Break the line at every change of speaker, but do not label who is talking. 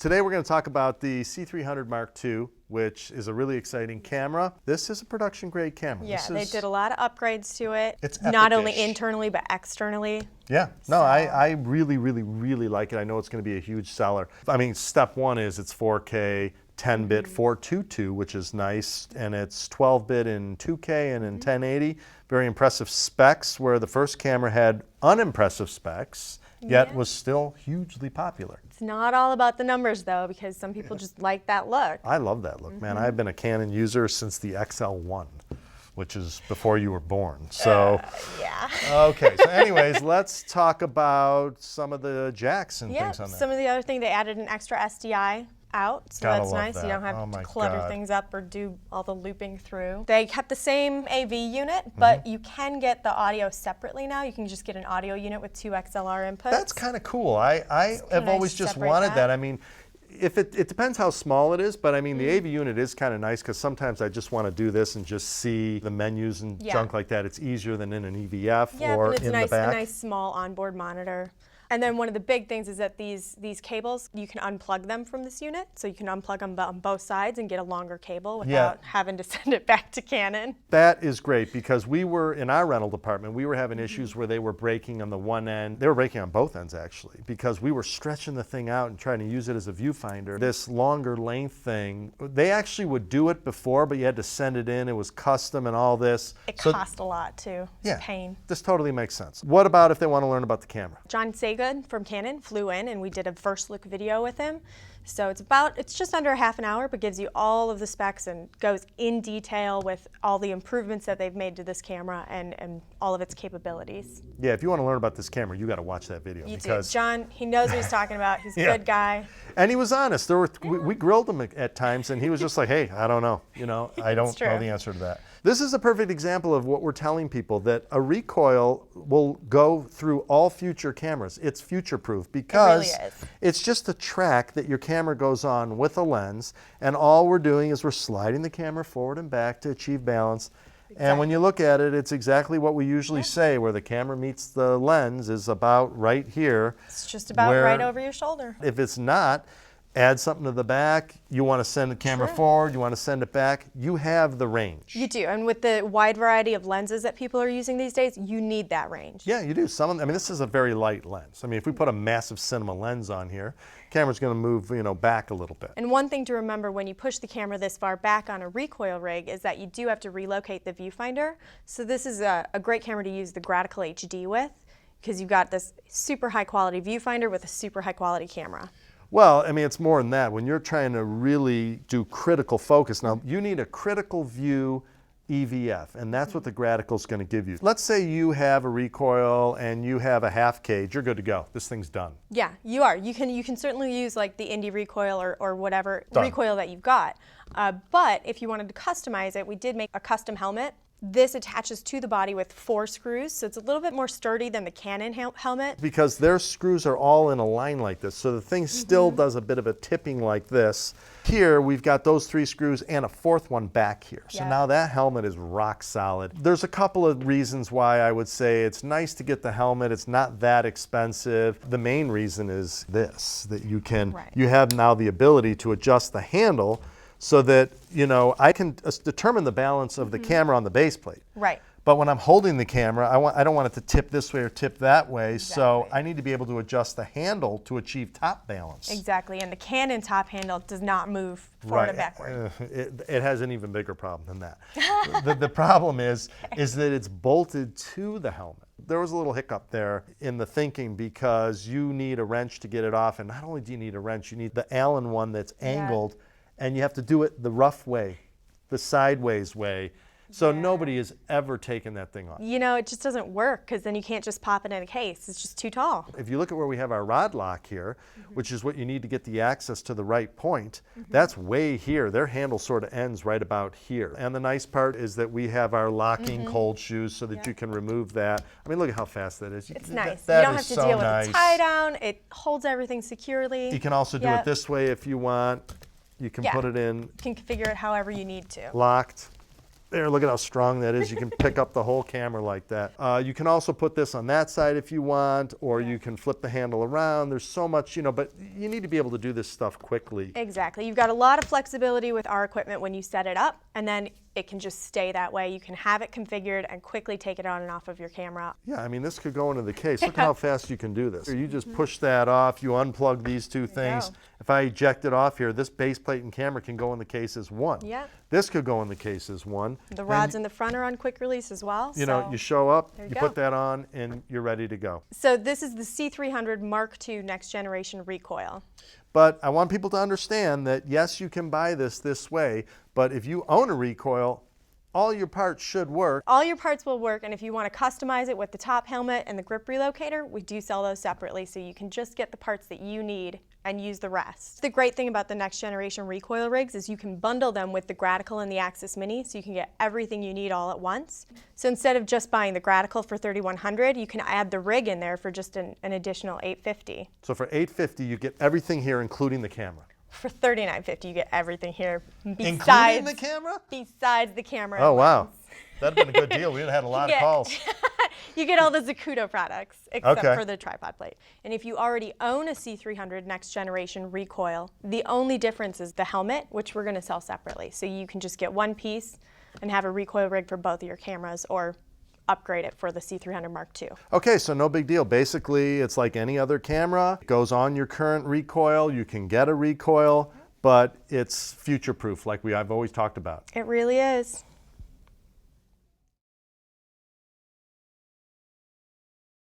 Today we're going to talk about the C300 Mark II, which is a really exciting camera. This is a production grade camera.
Yeah, they did a lot of upgrades to it.
It's
not only internally, but externally.
Yeah, no, I really like it. I know it's going to be a huge seller. I mean, step one is it's 4K, 10-bit 422, which is nice, and it's 12-bit in 2K and in 1080. Very impressive specs, where the first camera had unimpressive specs, yet was still hugely popular.
It's not all about the numbers, though, because some people just like that look.
I love that look, man. I've been a Canon user since the XL1, which is before you were born. So,
yeah.
Okay, so anyways, let's talk about some of the jacks and things on there.
Some of the other thing, they added an extra SDI out, so that's nice.
That.
You don't have to clutter things up or do all the looping through. They kept the same AV unit, but you can get the audio separately now. You can just get an audio unit with 2 XLR inputs.
That's kind of cool. I have always just wanted that. I mean, if it depends how small it is, but I mean the AV unit is kind of nice because sometimes I just want to do this and just see the menus and junk like that. It's easier than in an EVF or in the back.
A nice small onboard monitor. And then one of the big things is that these cables, you can unplug them from this unit. So you can unplug them on both sides and get a longer cable without having to send it back to Canon.
That is great because we were, in our rental department, we were having issues where they were breaking on the one end. They were breaking on both ends, actually, because we were stretching the thing out and trying to use it as a viewfinder. This longer length thing, they actually would do it before, but you had to send it in. It was custom and all this.
It cost a lot, too. It's a pain.
This totally makes sense. What about if they want to learn about the camera?
John Sagan from Canon flew in and we did a first look video with him. So it's just under half an hour, but gives you all of the specs and goes in detail with all the improvements that they've made to this camera and all of its capabilities.
Yeah, if you want to learn about this camera, you got to watch that video.
You do. John, he knows what he's talking about. He's a good guy.
And he was honest. We grilled him at times, and he was just like, hey, I don't know. I don't know the answer to that. This is a perfect example of what we're telling people, that a recoil will go through all future cameras. It's future-proof because it's just a track that your camera goes on with a lens, and all we're doing is we're sliding the camera forward and back to achieve balance. And when you look at it, it's exactly what we usually say, where the camera meets the lens is about right here.
It's just about right over your shoulder.
If it's not, add something to the back. You want to send the camera forward, you want to send it back, you have the range.
You do, and with the wide variety of lenses that people are using these days, you need that range.
Yeah, you do. This is a very light lens. I mean, if we put a massive cinema lens on here, camera's going to move, back a little bit.
And one thing to remember when you push the camera this far back on a recoil rig is that you do have to relocate the viewfinder. So this is a great camera to use the Gradical HD with, because you've got this super high quality viewfinder with a super high quality camera.
Well, I mean, it's more than that. When you're trying to really do critical focus, now you need a critical view EVF, and that's what the Gradical is going to give you. Let's say you have a recoil and you have a half cage, you're good to go. This thing's done.
Yeah, you are. You can certainly use like the Indy recoil or whatever recoil that you've got. But if you wanted to customize it, we did make a custom helmet. This attaches to the body with 4 screws, so it's a little bit more sturdy than the Canon helmet.
Because their screws are all in a line like this, so the thing still does a bit of a tipping like this. Here, we've got those 3 screws and a 4th one back here. So now that helmet is rock solid. There's a couple of reasons why I would say it's nice to get the helmet. It's not that expensive. The main reason is this, that you have now the ability to adjust the handle so that, I can determine the balance of the camera on the base plate.
Right.
But when I'm holding the camera, I don't want it to tip this way or tip that way, so I need to be able to adjust the handle to achieve top balance.
Exactly, and the Canon top handle does not move forward and backward.
It has an even bigger problem than that. the problem is that it's bolted to the helmet. There was a little hiccup there in the thinking because you need a wrench to get it off, and not only do you need a wrench, you need the Allen one that's angled, and you have to do it the rough way, the sideways way. So nobody has ever taken that thing off.
It just doesn't work because then you can't just pop it in a case. It's just too tall.
If you look at where we have our rod lock here, which is what you need to get the access to the right point, that's way here. Their handle sort of ends right about here. And the nice part is that we have our locking cold shoes so that you can remove that. I mean, look at how fast that is.
It's nice. You don't have to deal with a tie down. It holds everything securely.
You can also do it this way if you want. You can put it in.
You can configure it however you need to.
Locked. There, look at how strong that is. You can pick up the whole camera like that. You can also put this on that side if you want, or you can flip the handle around. There's so much, you know, but you need to be able to do this stuff quickly.
Exactly. You've got a lot of flexibility with our equipment when you set it up, and then it can just stay that way. You can have it configured and quickly take it on and off of your camera.
Yeah, I mean, this could go into the case. Look at how fast you can do this. You just push that off, you unplug these two things. If I eject it off here, this base plate and camera can go in the case as one.
Yeah.
This could go in the case as one.
The rods in the front are on quick release as well.
You know, you show up, you
go.
put that on, and you're ready to go.
So this is the C300 Mark II Next Generation Recoil.
But I want people to understand that, yes, you can buy this way, but if you own a recoil, all your parts should work.
All your parts will work, and if you want to customize it with the top helmet and the grip relocator, we do sell those separately, so you can just get the parts that you need and use the rest. The great thing about the next generation recoil rigs is you can bundle them with the Graticle and the Axis Mini, so you can get everything you need all at once. So instead of just buying the Graticle for $3,100, you can add the rig in there for just an additional $850.
So for $850, you get everything here, including the camera.
For $39.50, you get everything here
Including the camera?
Besides the camera.
Oh, wow. That'd been a good deal. We would have had a lot of calls.
You get all the Zacuto products, except for the tripod plate. And if you already own a C300 Next Generation Recoil, the only difference is the helmet, which we're going to sell separately. So you can just get one piece and have a recoil rig for both of your cameras, or upgrade it for the C300 Mark II.
Okay, so no big deal. Basically, it's like any other camera. It goes on your current recoil. You can get a recoil, but it's future-proof, like I've always talked about.
It really is.